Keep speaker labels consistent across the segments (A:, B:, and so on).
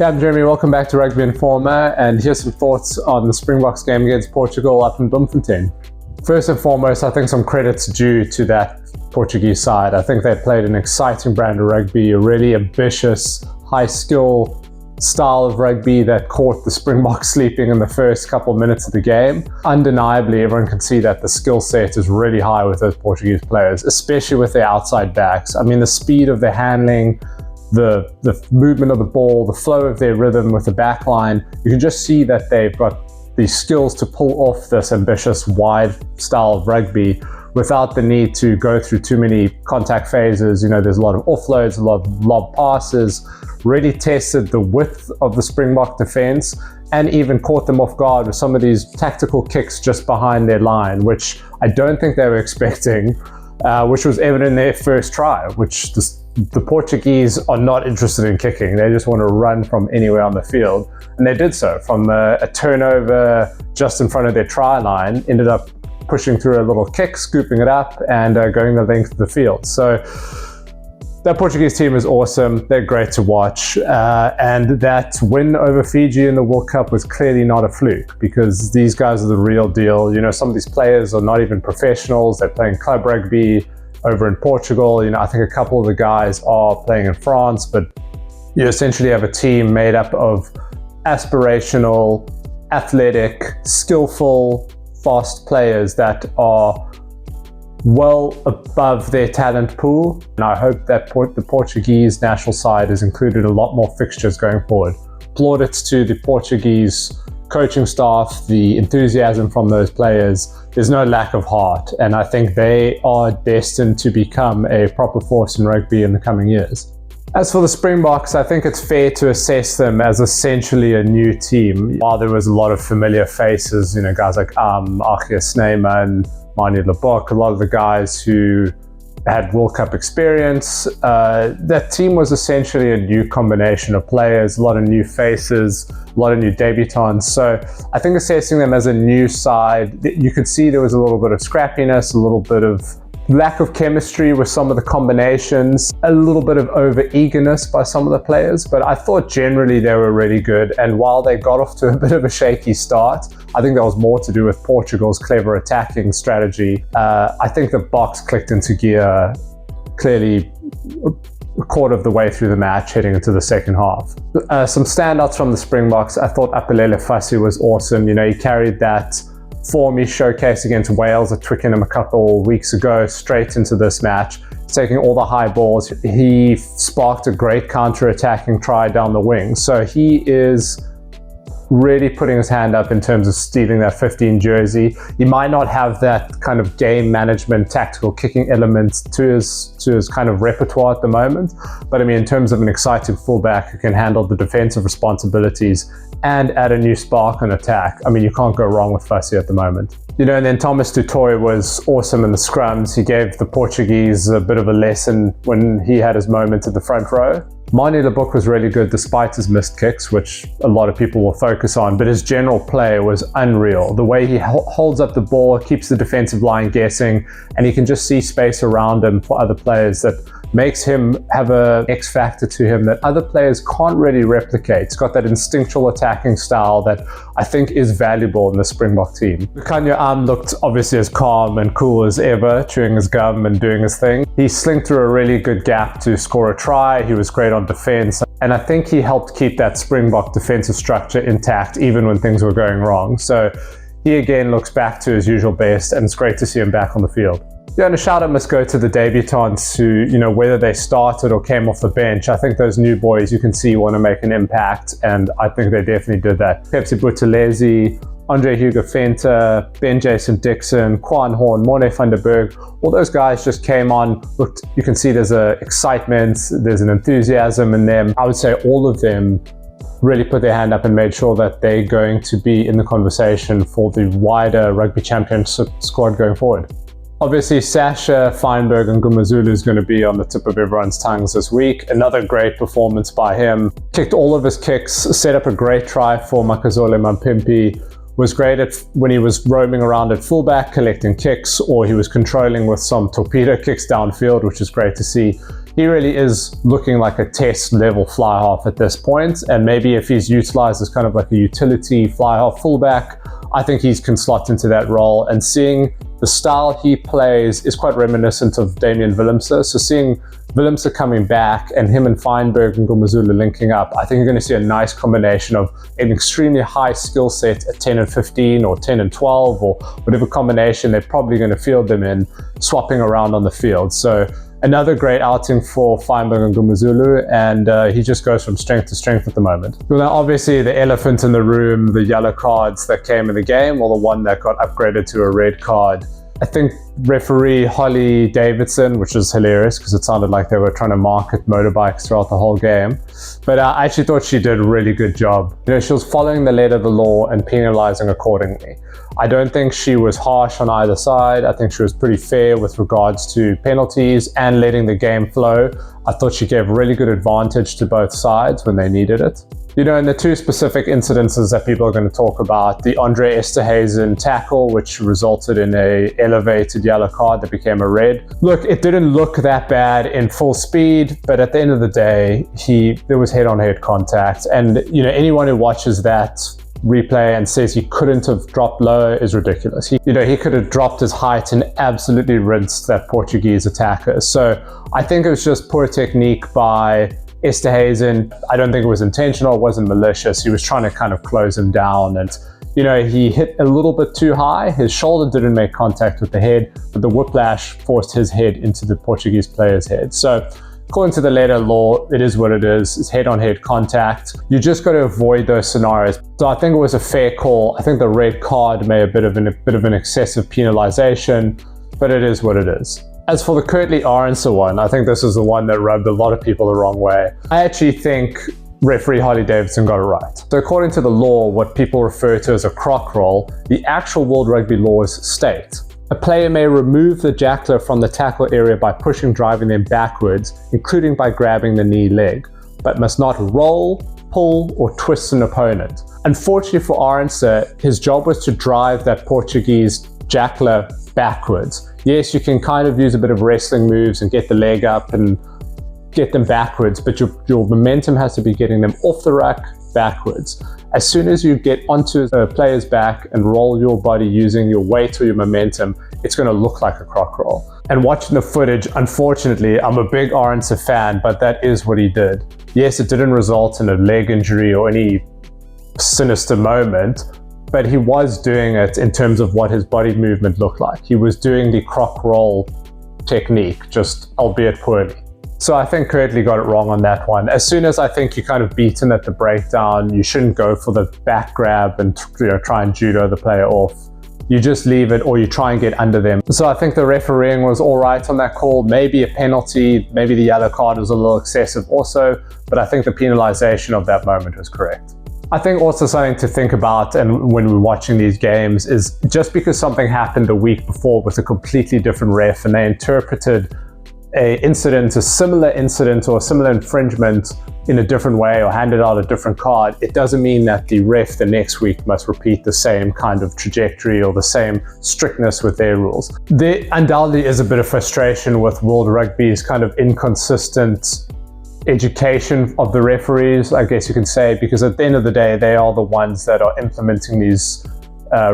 A: Yeah, I'm Jeremy. Welcome back to Rugby Informer, and here's some thoughts on the Springboks game against Portugal up in Bloemfontein. First and foremost, I think some credit's due to that Portuguese side. I think they played an exciting brand of rugby, a really ambitious, high-skill style of rugby that caught the Springboks sleeping in the first couple minutes of the game. Undeniably, everyone can see that the skill set is really high with those Portuguese players, especially with their outside backs. I mean, the speed of their handling, the movement of the ball, the flow of their rhythm with the back line, you can just see that they've got the skills to pull off this ambitious, wide style of rugby without the need to go through too many contact phases. You know, there's a lot of offloads, a lot of lob passes, really tested the width of the Springbok defense and even caught them off guard with some of these tactical kicks just behind their line, which I don't think they were expecting, which was evident in their first try, which the Portuguese are not interested in kicking. They just want to run from anywhere on the field. And they did so from a turnover just in front of their try line, ended up pushing through a little kick, scooping it up and going the length of the field. So that Portuguese team is awesome. They're great to watch. And that win over Fiji in the World Cup was clearly not a fluke, because these guys are the real deal. You know, some of these players are not even professionals. They're playing club rugby over in Portugal. You know, I think a couple of the guys are playing in France, but you essentially have a team made up of aspirational, athletic, skillful, fast players that are well above their talent pool. And I hope that the Portuguese national side has included a lot more fixtures going forward. Plaudits to the Portuguese coaching staff, the enthusiasm from those players. There's no lack of heart, and I think they are destined to become a proper force in rugby in the coming years. As for the Springboks, I think it's fair to assess them as essentially a new team. While there was a lot of familiar faces, you know, guys like Archias Sneema and Manie Lebok, a lot of the guys who had World Cup experience, that team was essentially a new combination of players, a lot of new faces, a lot of new debutants. So I think assessing them as a new side, you could see there was a little bit of scrappiness, a little bit of lack of chemistry with some of the combinations, a little bit of over-eagerness by some of the players, but I thought generally they were really good. And while they got off to a bit of a shaky start, I think that was more to do with Portugal's clever attacking strategy. I think the Boks clicked into gear clearly a quarter of the way through the match, heading into the second half. Some standouts from the Springboks. I thought Apelele Fassi was awesome. You know, he carried that form he showcased against Wales at Twickenham a couple weeks ago straight into this match, taking all the high balls. He sparked a great counter-attacking try down the wing. So he is really putting his hand up in terms of stealing that 15 jersey. He might not have that kind of game management, tactical kicking element to his kind of repertoire at the moment. But I mean, in terms of an exciting fullback who can handle the defensive responsibilities and add a new spark on attack, I mean, you can't go wrong with Fassi at the moment. You know, and then Thomas Tutoy was awesome in the scrums. He gave the Portuguese a bit of a lesson when he had his moment at the front row. Manie Lebok was really good despite his missed kicks, which a lot of people will focus on, but his general play was unreal. The way he holds up the ball, keeps the defensive line guessing, and he can just see space around him for other players that makes him have an X factor to him that other players can't really replicate. He's got that instinctual attacking style that I think is valuable in the Springbok team. Kanye looked obviously as calm and cool as ever, chewing his gum and doing his thing. He slinked through a really good gap to score a try. He was great on defense, and I think he helped keep that Springbok defensive structure intact even when things were going wrong. So he again looks back to his usual best, and it's great to see him back on the field. Yeah, and a shout out must go to the debutants who, you know, whether they started or came off the bench, I think those new boys you can see want to make an impact, and I think they definitely did that. Pepsi Buthelezi, Andre Hugo Venter, Ben Jason Dixon, Quan Horn, Morne van der Berg, all those guys just came on. Look, you can see there's a excitement, there's an enthusiasm in them. I would say all of them really put their hand up and made sure that they're going to be in the conversation for the wider Rugby Championship squad going forward. Obviously, Sasha, Feinberg and Gumazulu is going to be on the tip of everyone's tongues this week. Another great performance by him. Kicked all of his kicks, set up a great try for Makazole Mampimpi. Was great at when he was roaming around at fullback, collecting kicks, or he was controlling with some torpedo kicks downfield, which is great to see. he really is looking like a test level fly half at this point. And maybe if he's utilized as kind of like a utility fly half fullback, I think he can slot into that role. And seeing the style he plays is quite reminiscent of Damian Willemse. So seeing Willemse coming back and him and Feinberg and Ngumazulu linking up, I think you're going to see a nice combination of an extremely high skill set at 10 and 15 or 10 and 12 or whatever combination they're probably going to field them in, swapping around on the field. So another great outing for Feinberg and Ngumazulu, and he just goes from strength to strength at the moment. Well, now obviously the elephant in the room, the yellow cards that came in the game, or the one that got upgraded to a red card. I think referee Holly Davidson, which was hilarious because it sounded like they were trying to market motorbikes throughout the whole game. But I actually thought she did a really good job. You know, she was following the letter of the law and penalizing accordingly. I don't think she was harsh on either side. I think she was pretty fair with regards to penalties and letting the game flow. I thought she gave really good advantage to both sides when they needed it. You know, in the two specific incidences that people are going to talk about, the Andre Esterhuizen tackle, which resulted in a elevated yellow card that became a red. Look, it didn't look that bad in full speed, but at the end of the day, there was head-on-head contact. And, you know, anyone who watches that replay and says he couldn't have dropped lower is ridiculous. He could have dropped his height and absolutely rinsed that Portuguese attacker. So I think it was just poor technique by Esterhuizen. I don't think it was intentional, it wasn't malicious. He was trying to kind of close him down, and you know, he hit a little bit too high. His shoulder didn't make contact with the head, but the whiplash forced his head into the Portuguese player's head. So according to the letter of law, it is what it is. It's head-on-head contact. You just got to avoid those scenarios. So I think it was a fair call. I think the red card made a bit of an excessive penalization, but it is what it is. As for the Kurtley Arendse one, I think this is the one that rubbed a lot of people the wrong way. I actually think referee Harley Davidson got it right. So according to the law, what people refer to as a croc roll, the actual World Rugby laws state, a player may remove the jackler from the tackle area by pushing, driving them backwards, including by grabbing the knee leg, but must not roll, pull, or twist an opponent. Unfortunately for Arendse, his job was to drive that Portuguese jackler backwards. Yes, you can kind of use a bit of wrestling moves and get the leg up and get them backwards, but your momentum has to be getting them off the ruck backwards. As soon as you get onto a player's back and roll your body using your weight or your momentum, it's going to look like a croc roll. And watching the footage, unfortunately, I'm a big Arendse fan, but that is what he did. Yes, it didn't result in a leg injury or any sinister moment, but he was doing it in terms of what his body movement looked like. He was doing the croc roll technique, just albeit poorly. So I think Kurtley got it wrong on that one. As soon as I think you're kind of beaten at the breakdown, you shouldn't go for the back grab and try and judo the player off. You just leave it, or you try and get under them. So I think the refereeing was all right on that call. Maybe a penalty, maybe the yellow card was a little excessive also, but I think the penalization of that moment was correct. I think also something to think about, and when we're watching these games, is just because something happened a week before with a completely different ref and they interpreted a similar incident or a similar infringement in a different way or handed out a different card, it doesn't mean that the ref the next week must repeat the same kind of trajectory or the same strictness with their rules. There undoubtedly is a bit of frustration with World Rugby's kind of inconsistent education of the referees, I guess you can say, because at the end of the day, they are the ones that are implementing these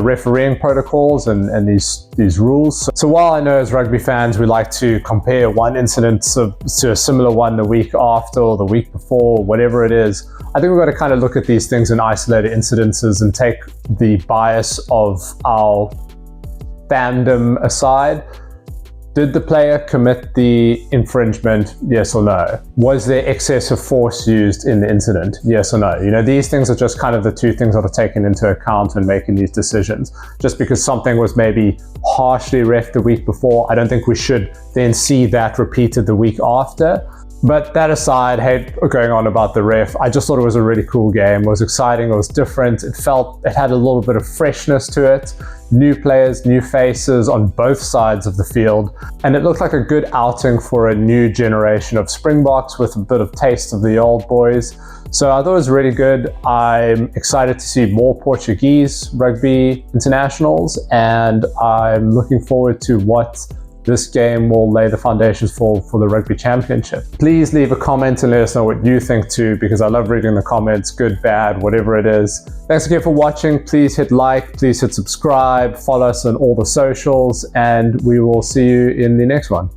A: refereeing protocols and these rules. So while I know as rugby fans we like to compare one incident to a similar one the week after or the week before, whatever it is, I think we've got to kind of look at these things in isolated incidences and take the bias of our fandom aside. Did the player commit the infringement? Yes or no? Was there excessive force used in the incident? Yes or no? You know, these things are just kind of the two things that are taken into account when making these decisions. Just because something was maybe harshly reffed the week before, I don't think we should then see that repeated the week after. But that aside, hey, going on about the ref, I just thought it was a really cool game. It was exciting, it was different, it had a little bit of freshness to it. New players, new faces on both sides of the field. And it looked like a good outing for a new generation of Springboks with a bit of taste of the old boys. So I thought it was really good. I'm excited to see more Portuguese rugby internationals, and I'm looking forward to what this game will lay the foundations for the Rugby Championship. Please leave a comment and let us know what you think too, because I love reading the comments, good, bad, whatever it is. Thanks again for watching. Please hit like, please hit subscribe, follow us on all the socials, and we will see you in the next one.